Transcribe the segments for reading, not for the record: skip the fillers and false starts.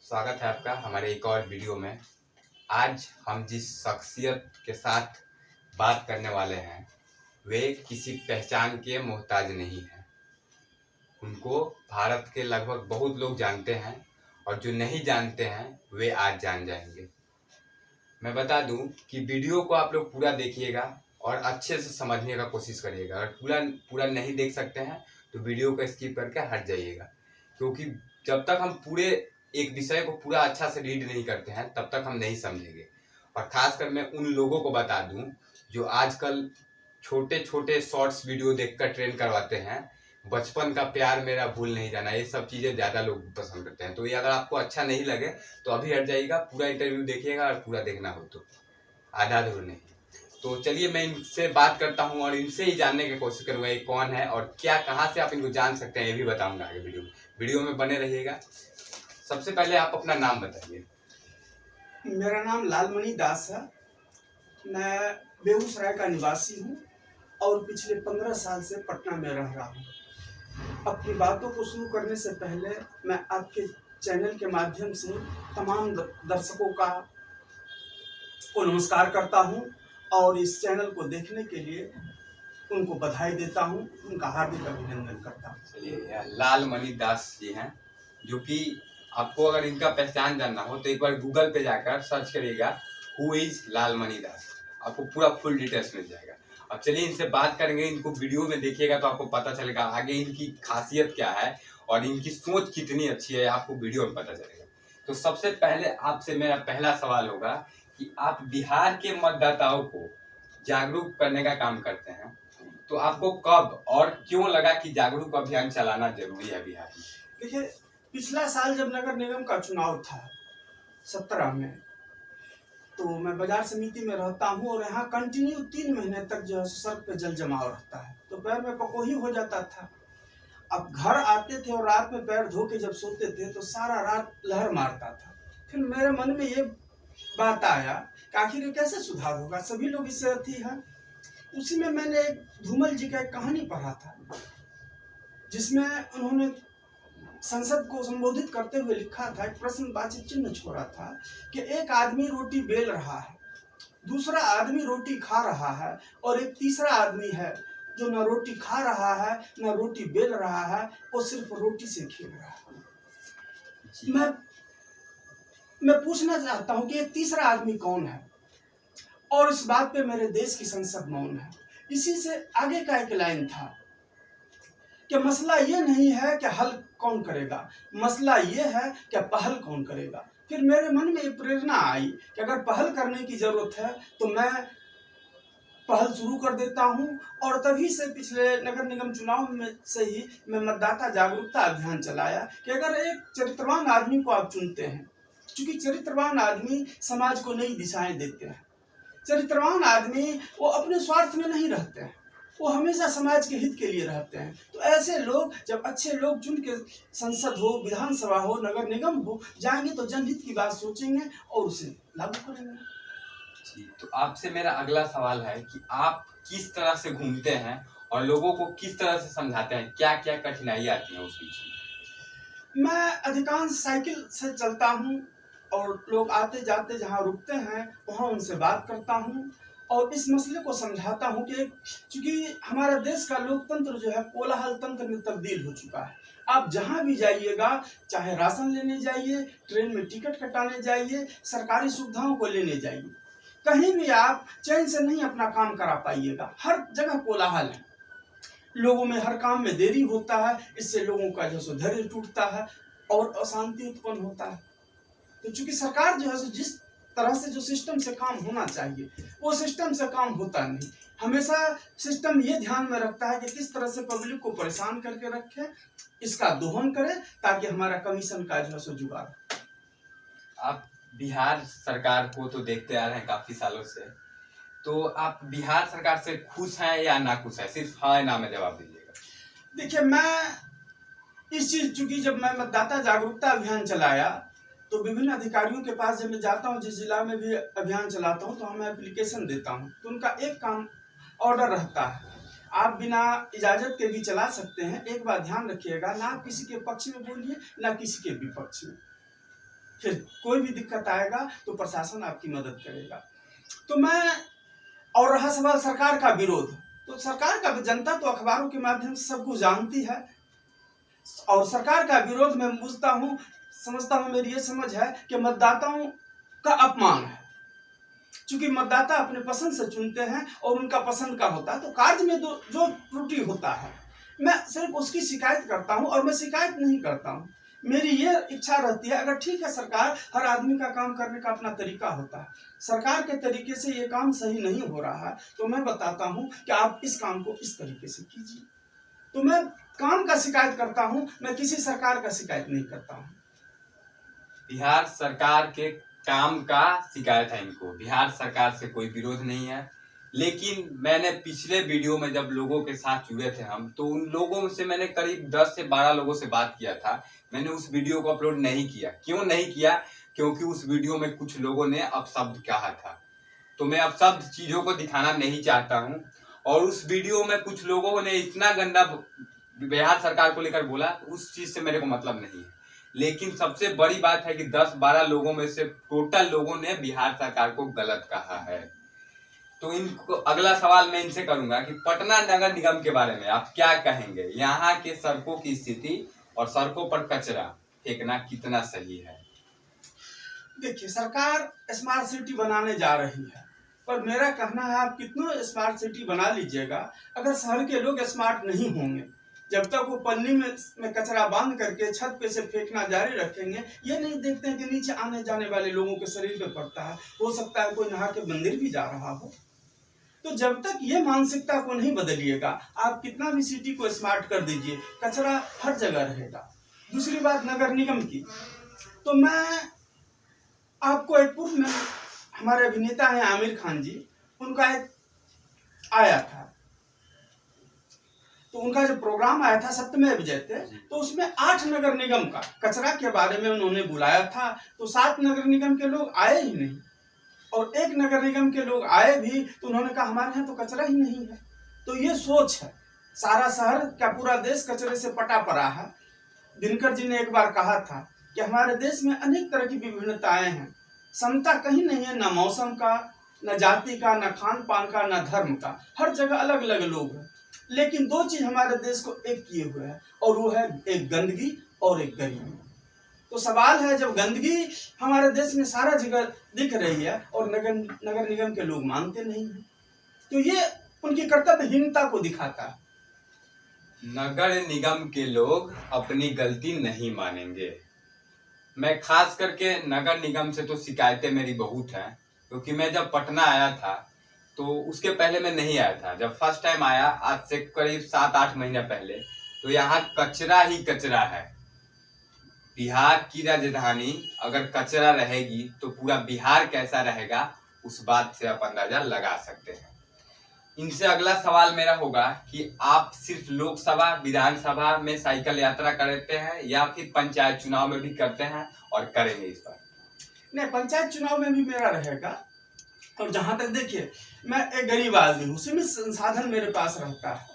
स्वागत है आपका हमारे एक और वीडियो में। आज हम जिस शख्सियत के साथ बात करने वाले हैं वे किसी पहचान के मोहताज नहीं हैं। उनको भारत के लगभग बहुत लोग जानते हैं और जो नहीं जानते हैं वे आज जान जाएंगे। मैं बता दूं कि वीडियो को आप लोग पूरा देखिएगा और अच्छे से समझने का कोशिश करिएगा। अगर पूरा नहीं देख सकते हैं तो वीडियो को स्किप करके हट जाइएगा, क्योंकि जब तक हम पूरे एक विषय को पूरा अच्छा से रीड नहीं करते हैं तब तक हम नहीं समझेंगे। और खासकर मैं उन लोगों को बता दूं जो आजकल छोटे छोटे शॉर्ट्स वीडियो देखकर ट्रेंड करवाते हैं, बचपन का प्यार मेरा भूल नहीं जाना, ये सब चीज़ें ज़्यादा लोग पसंद करते हैं। तो ये अगर आपको अच्छा नहीं लगे तो अभी हट जाइएगा, पूरा इंटरव्यू देखिएगा और पूरा देखना हो तो आधा अधूरा नहीं। तो चलिए मैं इनसे बात करता हूँ और इनसे ही जानने की कोशिश करूँगा ये कौन है और क्या कहाँ से आप इनको जान सकते हैं ये भी बताऊँगा आगे वीडियो में बने रहिएगा। सबसे पहले आप अपना नाम बताइए। मेरा नाम लालमणि दास है। मैं बेगूसराय का निवासी हूँ और पिछले 15 साल से पटना में रह रहा हूँ। अपनी बातों को शुरू करने से पहले मैं आपके चैनल के माध्यम से तमाम दर्शकों को नमस्कार करता हूँ और इस चैनल को देखने के लिए उनको बधाई देता हूँ, उनका हार्दिक अभिनंदन करता हूँ। चलिए, लालमणि दास जी हैं, जो कि आपको अगर इनका पहचान जानना हो तो एक बार गूगल पे जाकर सर्च करिएगा हु इज लालमणि दास, आपको पूरा फुल डिटेल्स मिल जाएगा। अब चलिए इनसे बात करेंगे, इनको वीडियो में देखिएगा तो आपको पता चलेगा आगे इनकी खासियत क्या है और इनकी सोच कितनी अच्छी है, आपको वीडियो में पता चलेगा। तो सबसे पहले आपसे मेरा पहला सवाल होगा कि आप बिहार के मतदाताओं को जागरूक करने का काम करते हैं, तो आपको कब और क्यों लगा कि जागरूक अभियान चलाना जरूरी है बिहार में? देखिए, पिछला साल जब नगर निगम का चुनाव था 17 में, तो मैं बाजार समिति में रहता हूँ और यहाँ कंटिन्यू 3 महीने तक जो है सड़क पे जल जमाव रहता है, तो पैर में पकोही हो जाता था। अब घर आते थे और रात में पैर धो के जब सोते थे तो सारा रात लहर मारता था। फिर मेरे मन में ये बात आया कि आखिर ये कैसे सुधार होगा, सभी लोग इससे अथी है। उसी में मैंने धूमल जी का एक कहानी पढ़ा था जिसमें उन्होंने संसद को संबोधित करते हुए लिखा था, एक प्रश्नवाची चिन्ह छोड़ा था कि एक आदमी रोटी बेल रहा है, दूसरा आदमी रोटी खा रहा है और एक तीसरा आदमी है जो न रोटी खा रहा है न रोटी बेल रहा है, वो सिर्फ रोटी से खेल रहा है। मैं पूछना चाहता हूं कि ये तीसरा आदमी कौन है? और इस बात पे मेरे देश की संसद मौन है। इसी से आगे का एक लाइन था कि मसला ये नहीं है कि हल कौन करेगा, मसला ये है कि पहल कौन करेगा। फिर मेरे मन में ये प्रेरणा आई कि अगर पहल करने की जरूरत है तो मैं पहल शुरू कर देता हूं। और तभी से पिछले नगर निगम चुनाव में से ही मैं मतदाता जागरूकता अभियान चलाया कि अगर एक चरित्रवान आदमी को आप चुनते हैं, क्योंकि चरित्रवान आदमी समाज को नई दिशाएं देते हैं, चरित्रवान आदमी वो अपने स्वार्थ में नहीं रहते हैं, वो हमेशा समाज के हित के लिए रहते हैं। तो ऐसे लोग जब अच्छे लोग चुन के संसद हो, विधानसभा हो, नगर निगम हो जाएंगे तो जनहित की बात सोचेंगे और उसे लागू करेंगे। तो आपसे मेरा अगला सवाल है कि आप किस तरह से घूमते हैं और लोगों को किस तरह से समझाते हैं, क्या क्या कठिनाई आती है उस बीच में? मैं अधिकांश साइकिल से चलता हूँ और लोग आते जाते जहाँ रुकते हैं वहाँ उनसे बात करता हूँ और इस मसले को समझाता हूँ कि चूंकि हमारा देश का लोकतंत्र जो है कोलाहल तंत्र में तब्दील हो चुका है। आप जहाँ भी जाइएगा, चाहे राशन लेने जाइए, ट्रेन में टिकट कटाने जाइए, सरकारी सुविधाओं को लेने जाइए, कहीं भी आप चैन से नहीं अपना काम करा पाइएगा। हर जगह कोलाहल है, लोगों में हर काम में देरी होता है, इससे लोगों का जो धैर्य टूटता है और अशांति उत्पन्न होता है। तो चूंकि सरकार जो है जिस तरह से जो सिस्टम से काम होना चाहिए वो सिस्टम से काम होता नहीं। हमेशा सिस्टम ये ध्यान में रखता है कि किस तरह से पब्लिक को परेशान करके रखे, इसका दोहन करे ताकि हमारा कमीशन का जो है जुगाड़। आप बिहार सरकार को तो देखते आ रहे हैं काफी सालों से, तो आप बिहार सरकार से खुश हैं या नाखुश हैं? सिर्फ हाँ ना में जवाब दीजिएगा। देखिए, मैं इस चीज चूंकि जब मैं मतदाता जागरूकता अभियान चलाया तो विभिन्न अधिकारियों के पास जब मैं जाता हूँ, जिस जिला में भी अभियान चलाता हूँ तो हमें एप्लीकेशन देता हूँ, तो उनका एक काम ऑर्डर रहता है, आप बिना इजाजत के भी चला सकते हैं। एक बात ध्यान रखिएगा, ना किसी के पक्ष में बोलिए ना किसी के विपक्ष में। फिर कोई भी दिक्कत आएगा तो प्रशासन आपकी मदद करेगा। तो मैं, और रहा सवाल सरकार का विरोध, तो सरकार का जनता तो अखबारों के माध्यम से सब कुछ जानती है, और सरकार का विरोध मैं बुझता हूँ, समझता हूँ, मेरी ये समझ है कि मतदाताओं का अपमान है। क्योंकि मतदाता अपने पसंद से चुनते हैं और उनका पसंद का होता है, तो कार्य में जो त्रुटि होता है मैं सिर्फ उसकी शिकायत करता हूं, और मैं शिकायत नहीं करता हूं। मेरी ये इच्छा रहती है, अगर ठीक है सरकार, हर आदमी का काम करने का अपना तरीका होता है, सरकार के तरीके से ये काम सही नहीं हो रहा है तो मैं बताता हूं कि आप इस काम को इस तरीके से कीजिए। तो मैं काम का शिकायत करता हूं, मैं किसी सरकार का शिकायत नहीं करता हूं। बिहार सरकार के काम का शिकायत है इनको, बिहार सरकार से कोई विरोध नहीं है। लेकिन मैंने पिछले वीडियो में जब लोगों के साथ जुड़े थे हम, तो उन लोगों से मैंने करीब 10 से 12 लोगों से बात किया था। मैंने उस वीडियो को अपलोड नहीं किया। क्यों नहीं किया? क्योंकि उस वीडियो में कुछ लोगों ने अपशब्द कहा था, तो मैं अपशब्द चीजों को दिखाना नहीं चाहता हूँ। और उस वीडियो में कुछ लोगों ने इतना गंदा बिहार सरकार को लेकर बोला, उस चीज से मेरे को मतलब नहीं है। लेकिन सबसे बड़ी बात है कि 10-12 लोगों में से टोटल लोगों ने बिहार सरकार को गलत कहा है। तो इनको अगला सवाल मैं इनसे करूंगा कि पटना नगर निगम के बारे में आप क्या कहेंगे? यहाँ के सड़कों की स्थिति और सड़कों पर कचरा फेंकना कितना सही है? देखिए, सरकार स्मार्ट सिटी बनाने जा रही है, पर मेरा कहना है आप कितना स्मार्ट सिटी बना लीजिएगा, अगर शहर के लोग स्मार्ट नहीं होंगे, जब तक वो पन्नी में कचरा बांध करके छत पे से फेंकना जारी रखेंगे, ये नहीं देखते हैं कि नीचे आने जाने वाले लोगों के शरीर पे पड़ता है, हो सकता है कोई नहा के मंदिर भी जा रहा हो। तो जब तक ये मानसिकता को नहीं बदलिएगा, आप कितना भी सिटी को स्मार्ट कर दीजिए, कचरा हर जगह रहेगा। दूसरी बात नगर निगम की, तो मैं आपको एक पूर्व में हमारे अभिनेता हैं आमिर खान जी, उनका एक आया था, तो उनका जो प्रोग्राम आया था सत्यमेव जयते, तो उसमें 8 नगर निगम का कचरा के बारे में उन्होंने बुलाया था, तो 7 नगर निगम के लोग आए ही नहीं, और 1 नगर निगम के लोग आए भी तो उन्होंने कहा हमारे यहाँ तो कचरा ही नहीं है। तो ये सोच है, सारा शहर क्या पूरा देश कचरे से पटा पड़ा है। दिनकर जी ने एक बार कहा था कि हमारे देश में अनेक तरह की विभिन्नताएं हैं, समता कहीं नहीं है, न मौसम का, न जाति का, न खान पान का, न धर्म का, हर जगह अलग अलग लोग हैं। लेकिन 2 चीज हमारे देश को एक किए हुए हैं, और वो है एक गंदगी और एक गरीबी। तो सवाल है, जब गंदगी हमारे देश में सारा जगह दिख रही है और नगर निगम के लोग मानते नहीं हैं, तो ये उनकी कर्तव्यहीनता को दिखाता है। नगर निगम के लोग अपनी गलती नहीं मानेंगे। मैं खास करके नगर निगम से तो शिकायतें मेरी बहुत हैं, क्योंकि मैं जब पटना आया था तो उसके पहले मैं नहीं आया था। जब फर्स्ट टाइम आया, आज से करीब 7-8 महीने पहले, तो यहाँ कचरा ही कचरा है। बिहार की राजधानी अगर कचरा रहेगी तो पूरा बिहार कैसा रहेगा, उस बात से आप अंदाजा लगा सकते हैं। इनसे अगला सवाल मेरा होगा कि आप सिर्फ लोकसभा विधानसभा में साइकिल यात्रा करते हैं या फिर पंचायत चुनाव में भी करते हैं, और करेंगे इस बार? नहीं, पंचायत चुनाव में भी मेरा रहेगा। और जहां तक देखिए, मैं एक गरीब आदमी हूँ, सीमित संसाधन मेरे पास रहता है,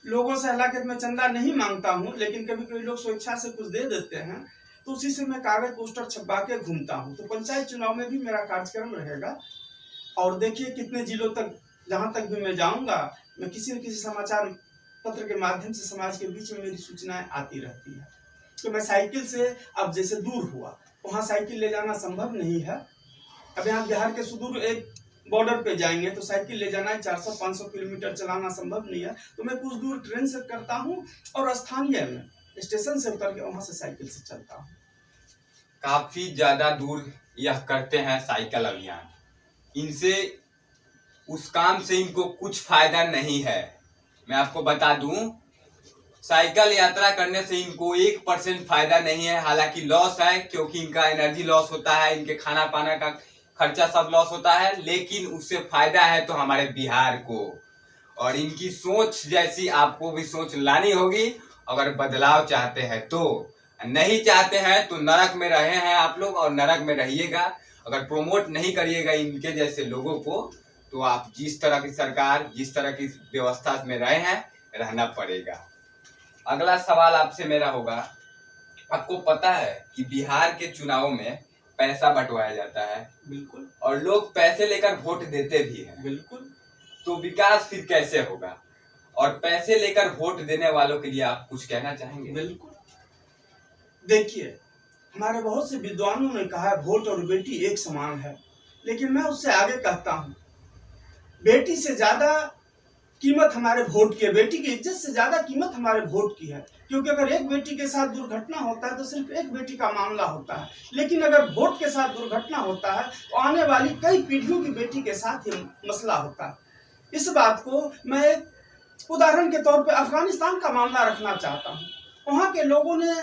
लोगों से हालांकि मैं चंदा नहीं मांगता हूँ, लेकिन कभी कभी लोग स्वेच्छा से कुछ दे देते हैं, तो उसी से मैं कागज पोस्टर छपवा के घूमता हूँ। तो पंचायत चुनाव में भी मेरा कार्यक्रम रहेगा। और देखिए कितने जिलों तक, जहां तक भी मैं जाऊंगा, मैं किसी न किसी समाचार पत्र के माध्यम से समाज के बीच में मेरी सूचनाएं आती रहती है। तो मैं साइकिल से, अब जैसे दूर हुआ वहां साइकिल ले जाना संभव नहीं है। अब यहाँ बिहार के सुदूर एक बॉर्डर पे जाएंगे तो साइकिल ले जाना है, 400-500 किलोमीटर चलाना संभव नहीं है, तो मैं कुछ दूर ट्रेन से करता हूँ और स्थानीय में स्टेशन से उतर के वहां से साइकिल से चलता हूँ। काफी ज्यादा दूर यह करते हैं साइकिल अभियान। इनसे, उस काम से इनको कुछ फायदा नहीं है। मैं आपको बता दूं, साइकिल यात्रा करने से इनको 1% फायदा नहीं है। हालांकि लॉस है, क्योंकि इनका एनर्जी लॉस होता है, इनके खाना पाना का खर्चा सब लॉस होता है, लेकिन उससे फायदा है तो हमारे बिहार को। और इनकी सोच जैसी आपको भी सोच लानी होगी, अगर बदलाव चाहते हैं तो। नहीं चाहते हैं तो नरक में रहे हैं आप लोग, और नरक में रहिएगा। अगर प्रोमोट नहीं करिएगा इनके जैसे लोगों को, तो आप जिस तरह की सरकार, जिस तरह की व्यवस्था में रहे हैं, रहना पड़ेगा। अगला सवाल आपसे मेरा होगा आपको पता है कि बिहार के चुनावों में पैसा बंटवाया जाता है, बिल्कुल, और लोग पैसे लेकर वोट देते भी हैं। बिल्कुल। तो विकास फिर कैसे होगा? और पैसे लेकर वोट देने वालों के लिए आप कुछ कहना चाहेंगे? बिल्कुल। देखिए, हमारे बहुत से विद्वानों ने कहा है वोट और बेटी एक समान है, लेकिन मैं उससे आगे कहता हूँ, बेटी से ज्यादा कीमत हमारे वोट की है, बेटी की इज्जत से ज्यादा कीमत हमारे वोट की है। क्योंकि अगर एक बेटी के साथ दुर्घटना होता है तो सिर्फ एक बेटी का मामला होता है, लेकिन अगर वोट के साथ दुर्घटना होता है तो आने वाली कई पीढ़ियों की बेटी के साथ ही मसला होता है। इस बात को मैं एक उदाहरण के तौर पे अफगानिस्तान का मामला रखना चाहता हूँ। वहाँ के लोगों ने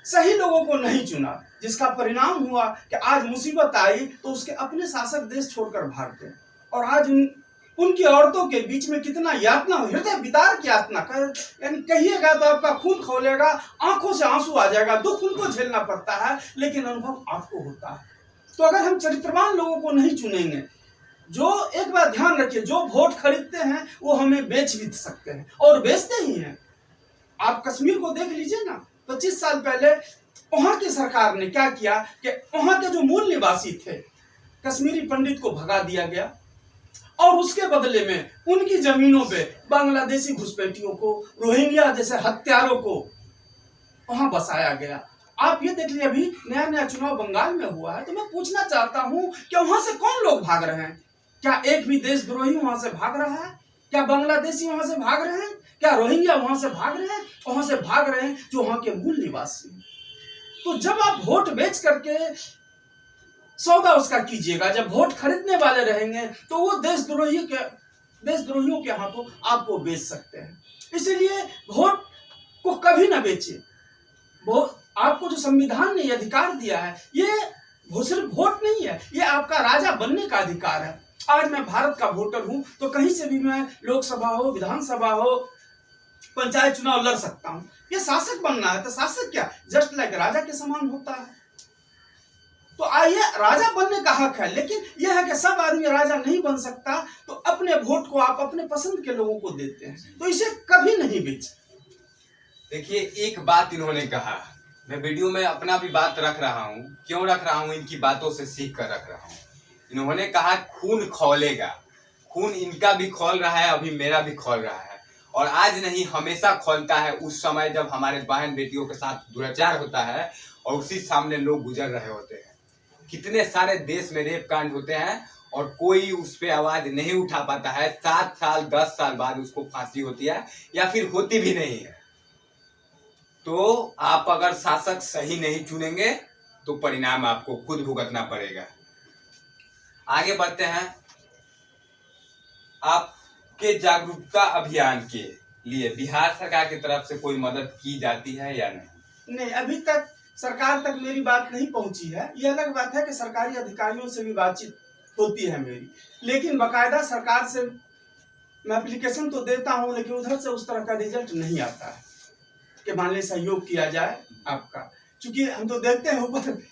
सही लोगों को नहीं चुना, जिसका परिणाम हुआ कि आज मुसीबत आई तो उसके अपने शासक देश छोड़कर भाग गए। और आज उनकी औरतों के बीच में कितना यातना, हृदय विदारक यातना यानी कहिएगा तो आपका खून खौलेगा, आंखों से आंसू आ जाएगा, दुख उनको झेलना पड़ता है, लेकिन अनुभव आपको होता है। तो अगर हम चरित्रवान लोगों को नहीं चुनेंगे, जो एक बार ध्यान रखिए, जो वोट खरीदते हैं वो हमें बेच भी सकते हैं और बेचते ही हैं। आप कश्मीर को देख लीजिए ना, 25 साल पहले वहां की सरकार ने क्या किया कि वहां के जो मूल निवासी थे कश्मीरी पंडित को भगा दिया गया और उसके बदले में उनकी जमीनों पे बांग्लादेशी घुसपैठियों को, रोहिंग्या जैसे हत्यारों को वहां बसाया गया। आप ये देख लीजिए, अभी नया नया चुनाव बंगाल में हुआ है, तो मैं पूछना चाहता हूं कि वहां से कौन लोग भाग रहे हैं? क्या एक भी देशद्रोही वहां से भाग रहा है? क्या बांग्लादेशी वहां से भाग रहे हैं? क्या रोहिंग्या वहां से भाग रहे हैं? वहां से भाग रहे हैं जो वहां के मूल निवासी हैं। तो जब आप वोट बेच करके सौदा उसका कीजिएगा, जब वोट खरीदने वाले रहेंगे तो वो देशद्रोहियों के हाथों आपको बेच सकते हैं। इसीलिए वोट को कभी ना बेचे। आपको जो संविधान ने अधिकार दिया है, ये सिर्फ वोट नहीं है, ये आपका राजा बनने का अधिकार है। आज मैं भारत का वोटर हूं तो कहीं से भी मैं लोकसभा हो, विधानसभा हो, पंचायत चुनाव लड़ सकता हूं। ये शासक बनना है तो शासक क्या जस्ट लाइक राजा के समान होता है। तो आइए, राजा बनने का हक है, लेकिन यह है कि सब आदमी राजा नहीं बन सकता, तो अपने वोट को आप अपने पसंद के लोगों को देते हैं, तो इसे कभी नहीं बेच। देखिए, एक बात इन्होंने कहा, मैं वीडियो में अपना भी बात रख रहा हूँ। क्यों रख रहा हूँ? इनकी बातों से सीख कर रख रहा हूँ। इन्होंने कहा खून खौलेगा। खून इनका भी खौल रहा है, अभी मेरा भी खौल रहा है, और आज नहीं हमेशा खौलता है उस समय जब हमारे बहन बेटियों के साथ दुराचार होता है और उसी सामने लोग गुजर रहे होते हैं। कितने सारे देश में रेप कांड होते हैं और कोई उस पर आवाज नहीं उठा पाता है। 7 साल 10 साल बाद उसको फांसी होती है या फिर होती भी नहीं है। तो आप अगर शासक सही नहीं चुनेंगे तो परिणाम आपको खुद भुगतना पड़ेगा। आगे बढ़ते हैं। आपके जागरूकता अभियान के लिए बिहार सरकार की तरफ से कोई मदद की जाती है या नहीं? नहीं, अभी तक सरकार तक मेरी बात नहीं पहुंची है। यह अलग बात है कि सरकारी अधिकारियों से भी बातचीत होती है मेरी, लेकिन बाकायदा सरकार से मैं एप्लीकेशन तो देता हूं, लेकिन उधर से उस तरह का रिजल्ट नहीं आता है कि मान लीजिए सहयोग किया जाए आपका। क्योंकि हम तो देखते हैं ऊपर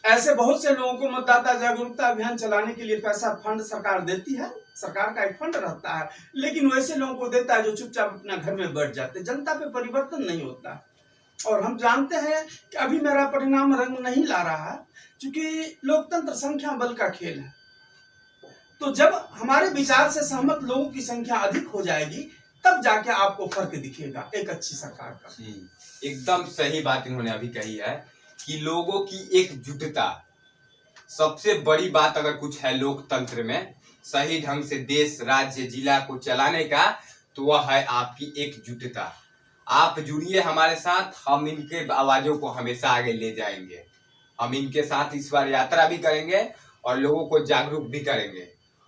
ऐसे बहुत से लोगों को मतदाता जागरूकता अभियान चलाने के लिए पैसा फंड सरकार देती है, सरकार का एक फंड रहता है, लेकिन वैसे लोगों को देता है जो चुपचाप अपना घर में बैठ जाते, जनता पे परिवर्तन नहीं होता। और हम जानते हैं कि अभी मेरा परिणाम रंग नहीं ला रहा है, क्योंकि लोकतंत्र संख्या बल का खेल है। तो जब हमारे विचार से सहमत लोगों की संख्या अधिक हो जाएगी, तब जाके आपको फर्क दिखेगा एक अच्छी सरकार का। एकदम सही बात इन्होंने अभी कही है कि लोगों की एकजुटता सबसे बड़ी बात अगर कुछ है लोकतंत्र में, सही ढंग से देश राज्य जिला को चलाने का, तो वह है आपकी एकजुटता। आप जुड़िए हमारे साथ, हम इनके आवाजों को हमेशा आगे ले जाएंगे। हम इनके साथ इस बार यात्रा भी करेंगे और लोगों को जागरूक भी करेंगे।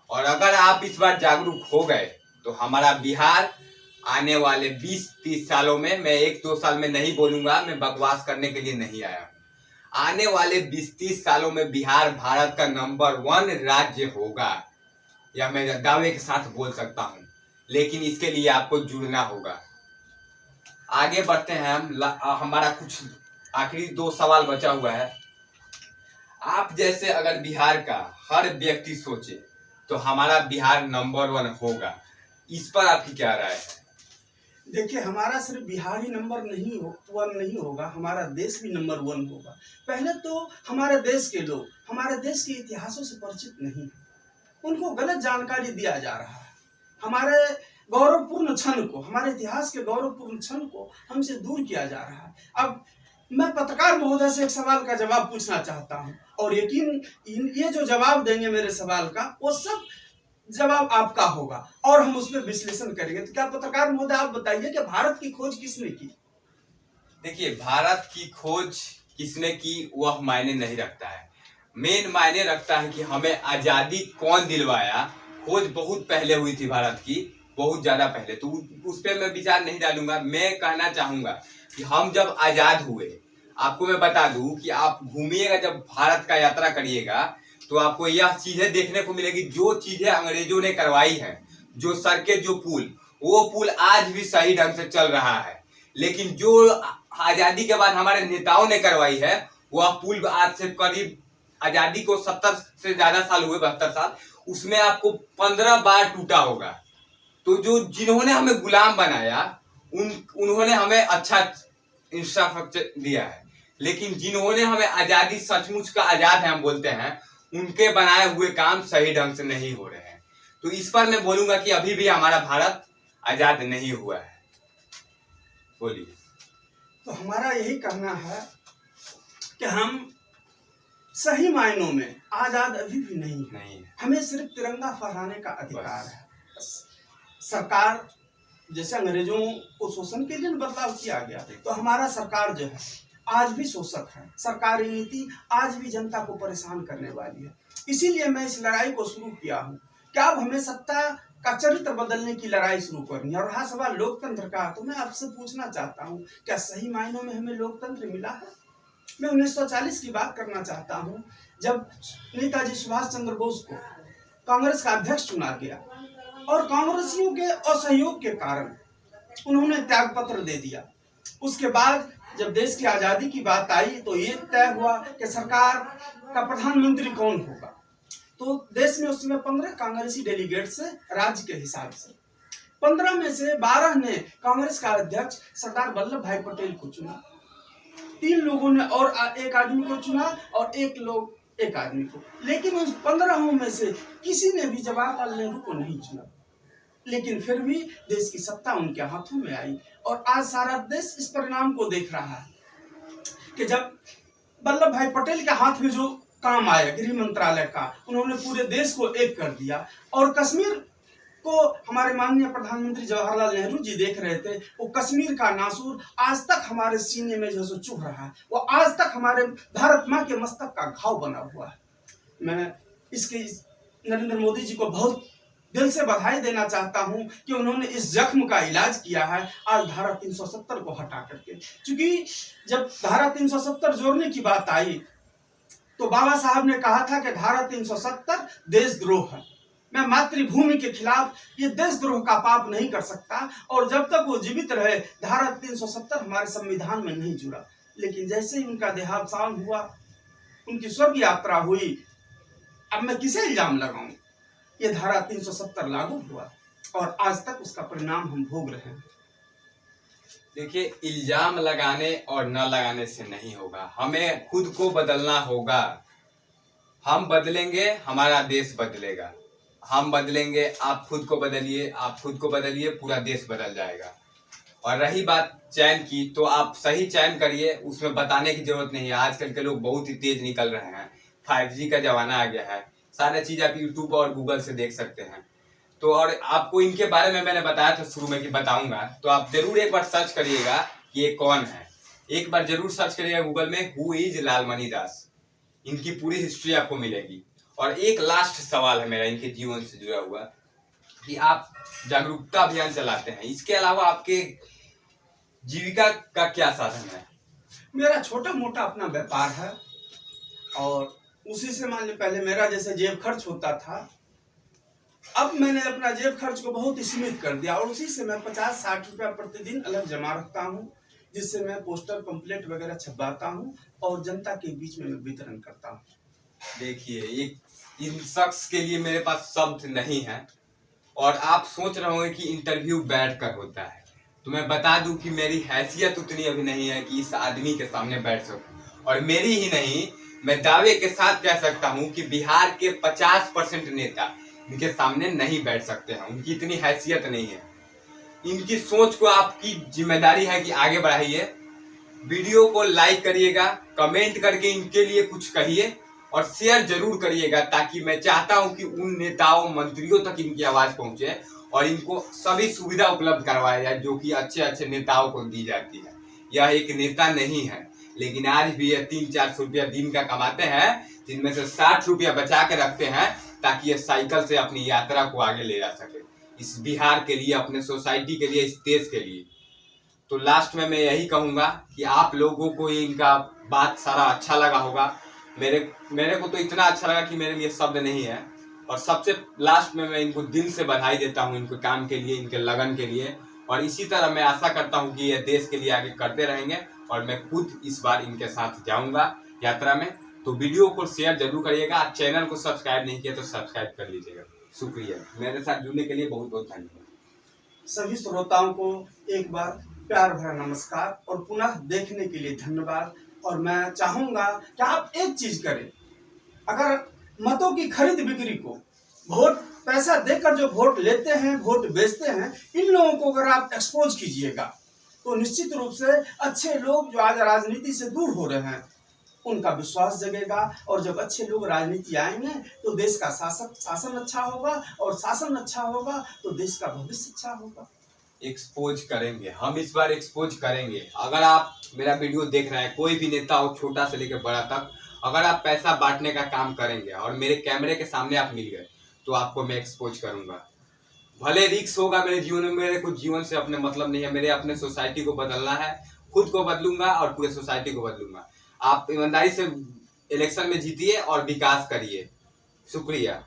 और अगर आप इस बार जागरूक हो गए तो हमारा बिहार आने वाले 20-30 सालों में, मैं 1-2 साल में नहीं बोलूंगा, मैं बकवास करने के लिए नहीं आया हूँ, आने वाले 20-30 सालों में बिहार भारत का नंबर 1 राज्य होगा, यह मैं दावे के साथ बोल सकता हूँ। लेकिन इसके लिए आपको जुड़ना होगा। आगे बढ़ते हैं हम। हमारा कुछ आखिरी 2 सवाल बचा हुआ है। आप जैसे अगर बिहार का हर व्यक्ति सोचे तो हमारा बिहार नंबर 1 होगा, इस पर आपकी क्या राय है? देखिए, हमारा सिर्फ बिहार ही नंबर वन नहीं होगा, हमारा देश भी नंबर 1 होगा। पहले तो हमारे देश के लोग हमारे देश के इतिहासों से परिचित नहीं है, उनको गलत जानकारी दिया जा रहा है। हमारे गौरवपूर्ण क्षण को, हमारे इतिहास के गौरवपूर्ण क्षण को हमसे दूर किया जा रहा है। अब मैं पत्रकार महोदय से एक सवाल का जवाब पूछना चाहता हूं, और ये जो जवाब देंगे मेरे सवाल का, वो सब जवाब आपका होगा और हम उसमें विश्लेषण करेंगे। तो क्या पत्रकार महोदय आप बताइए कि भारत की खोज किसने की? देखिए, भारत की खोज किसने की वह मायने नहीं रखता है। मेन मायने रखता है कि हमें आजादी कौन दिलवाया। खोज बहुत पहले हुई थी भारत की, बहुत ज्यादा पहले, तो उस पर मैं विचार नहीं डालूंगा। मैं कहना चाहूंगा कि हम जब आजाद हुए, आपको मैं बता दूं कि आप घूमिएगा, जब भारत का यात्रा करिएगा तो आपको यह चीजें देखने को मिलेगी जो चीजें अंग्रेजों ने करवाई है। जो सड़कें, जो पुल, वो पुल आज भी सही ढंग से चल रहा है। लेकिन जो आजादी के बाद हमारे नेताओं ने करवाई है, वह पुल आज से करीब, आजादी को 70 से ज्यादा साल हुए, 72 साल, उसमें आपको 15 बार टूटा होगा। तो जो जिन्होंने हमें गुलाम बनाया, उन्होंने हमें अच्छा इंफ्रास्ट्रक्चर दिया है, लेकिन जिन्होंने हमें आजादी, सचमुच का आजाद है हम बोलते हैं, उनके बनाए हुए काम सही ढंग से नहीं हो रहे हैं। तो इस पर मैं बोलूंगा कि अभी भी हमारा भारत आजाद नहीं हुआ है। बोलिए। तो हमारा यही कहना है कि हम सही मायनों में आजाद अभी भी नहीं है। हमें सिर्फ तिरंगा फहराने का अधिकार है। सरकार, जैसे अंग्रेजों को शोषण के लिए बदलाव किया गया, तो हमारा सरकार जो है आज भी शोषक है। सरकारी नीति आज भी जनता को परेशान करने वाली है। इसीलिए मैं इस लड़ाई को शुरू किया हूँ कि अब हमें सत्ता का चरित्र बदलने की लड़ाई शुरू करनी है। और रहा सवाल लोकतंत्र का, तो मैं आपसे पूछना चाहता हूँ, क्या सही मायनों में हमें लोकतंत्र मिला है? मैं 1940 की बात करना चाहता हूँ, जब नेताजी सुभाष चंद्र बोस को कांग्रेस का अध्यक्ष चुना गया और कांग्रेसियों के असहयोग के कारण उन्होंने त्याग पत्र दे दिया। उसके बाद जब देश की आजादी की बात आई तो ये तय हुआ कि सरकार का प्रधानमंत्री कौन होगा। तो देश में उस समय 15 कांग्रेसी डेलीगेट से, राज्य के हिसाब से 15 में से 12 ने कांग्रेस का अध्यक्ष सरदार वल्लभ भाई पटेल को चुना, 3 लोगों ने और एक आदमी को चुना और एक आदमी को। लेकिन उस 15 में से किसी ने भी जवाहरलाल नेहरू को नहीं चुना। लेकिन फिर भी देश की सत्ता उनके हाथों में आई और आज सारा देश इस परिणाम को देख रहा है कि जब वल्लभ भाई पटेल के हाथ में जो काम आया गृह मंत्रालय का, उन्होंने पूरे देश को एक कर दिया। और कश्मीर को हमारे माननीय प्रधानमंत्री जवाहरलाल नेहरू जी देख रहे थे। वो कश्मीर का नासूर आज तक हमारे सीने में जो चुभ रहा है, वो आज तक हमारे भारत माँ के मस्तक का घाव बना हुआ है। मैं इसके नरेंद्र मोदी जी को बहुत दिल से बधाई देना चाहता हूं कि उन्होंने इस जख्म का इलाज किया है आज धारा 370 को हटा करके। क्योंकि जब धारा 370 जोड़ने की बात आई तो बाबा साहब ने कहा था कि धारा 370 देशद्रोह है। मैं मातृभूमि के खिलाफ ये देशद्रोह का पाप नहीं कर सकता, और जब तक वो जीवित रहे धारा 370 हमारे संविधान में नहीं जुड़ा। लेकिन जैसे ही उनका देहावसान हुआ, उनकी स्वर्ग यात्रा हुई, अब मैं किसे इल्जाम लगाऊं? ये धारा 370 लागू हुआ और आज तक उसका परिणाम हम भोग रहे हैं। देखिए, इल्जाम लगाने और न लगाने से नहीं होगा, हमें खुद को बदलना होगा। हम बदलेंगे, हमारा देश बदलेगा। हम बदलेंगे, आप खुद को बदलिए, आप खुद को बदलिए, पूरा देश बदल जाएगा। और रही बात चयन की, तो आप सही चयन करिए, उसमें बताने की जरूरत नहीं है। आजकल के लोग बहुत ही तेज निकल रहे हैं, 5G का जमाना आ गया है, सारी चीज आप यूट्यूब और गूगल से देख सकते हैं। तो और आपको इनके बारे में मैंने बताया था शुरू में कि बताऊंगा, तो आप जरूर एक बार सर्च करिएगा कि ये कौन है। एक बार जरूर सर्च करिएगा गूगल में, हु इज लालमणि दास। इनकी पूरी हिस्ट्री आपको मिलेगी। और एक लास्ट सवाल है मेरा इनके जीवन से जुड़ा हुआ, कि आप जागरूकता अभियान चलाते हैं, इसके अलावा आपके जीविका का क्या साधन है? मेरा छोटा मोटा अपना व्यापार है और उसी से मान लीजिए पहले मेरा जैसे जेब खर्च होता था, अब मैंने अपना जेब खर्च को बहुत ही सीमित कर दिया और उसी से मैं 50-60 रुपया प्रतिदिन अलग जमा रखता हूँ, जिससे मैं पोस्टर पंपलेट वगैरह छपवाता हूँ और जनता के बीच में मैं वितरण करता हूँ। देखिए, इन शख्स के लिए मेरे पास शब्द नहीं है। और आप सोच रहे होंगे कि इंटरव्यू बैठ कर होता है, तो मैं बता दूं कि मेरी हैसियत उतनी अभी नहीं है कि इस आदमी के सामने बैठ सकूं। और मेरी ही नहीं, मैं दावे के साथ कह सकता हूं कि बिहार के 50% नेता इनके सामने नहीं बैठ सकते हैं। उनकी इतनी हैसियत नहीं है। इनकी सोच को आपकी जिम्मेदारी है कि आगे बढ़ाइए। वीडियो को लाइक करिएगा, कमेंट करके इनके लिए कुछ कहिए और शेयर जरूर करिएगा, ताकि मैं चाहता हूं कि उन नेताओं मंत्रियों तक इनकी आवाज पहुंचे और इनको सभी सुविधा उपलब्ध करवाया जाए जो कि अच्छे अच्छे नेताओं को दी जाती है। यह एक नेता नहीं है, लेकिन आज भी ये 300-400 रुपया दिन का कमाते हैं, जिनमें से 60 रुपया बचा के रखते हैं ताकि ये साइकिल से अपनी यात्रा को आगे ले जा सके, इस बिहार के लिए, अपने सोसाइटी के लिए, इस देश के लिए। तो लास्ट में मैं यही कहूंगा कि आप लोगों को इनका बात सारा अच्छा लगा होगा। मेरे को तो इतना अच्छा लगा कि मेरे लिए शब्द नहीं है। और सबसे लास्ट में मैं इनको दिल से बधाई देता हूं, इनके काम के लिए, इनके लगन के लिए। और इसी तरह मैं आशा करता हूं कि ये देश के लिए आगे करते रहेंगे और मैं खुद इस बार इनके साथ जाऊंगा यात्रा में। तो वीडियो को शेयर जरूर करिएगा। चैनल को सब्सक्राइब नहीं किया तो सब्सक्राइब कर लीजिएगा। शुक्रिया, मेरे साथ जुड़ने के लिए बहुत बहुत धन्यवाद। सभी श्रोताओं को एक बार प्यार भरा नमस्कार और पुनः देखने के लिए धन्यवाद। और मैं चाहूंगा कि आप एक चीज करें, अगर मतों की खरीद बिक्री को, वोट पैसा देकर जो वोट लेते हैं, वोट बेचते हैं, इन लोगों को अगर आप एक्सपोज कीजिएगा तो निश्चित रूप से अच्छे लोग जो आज राजनीति से दूर हो रहे हैं उनका विश्वास जगेगा। और जब अच्छे लोग राजनीति आएंगे तो देश का शासन अच्छा होगा, और शासन अच्छा होगा तो देश का भविष्य अच्छा होगा। एक्सपोज करेंगे हम, इस बार एक्सपोज करेंगे। अगर आप मेरा वीडियो देख रहे हैं, कोई भी नेता हो, छोटा से लेकर बड़ा तक, अगर आप पैसा बांटने का काम करेंगे और मेरे कैमरे के सामने आप मिल गए तो आपको मैं एक्सपोज करूंगा। भले रिस्क होगा मेरे जीवन में, मेरे को जीवन से अपने मतलब नहीं है, मेरे अपने सोसाइटी को बदलना है। खुद को बदलूंगा और पूरे सोसाइटी को बदलूंगा। आप ईमानदारी से इलेक्शन में जीतिए और विकास करिए। शुक्रिया।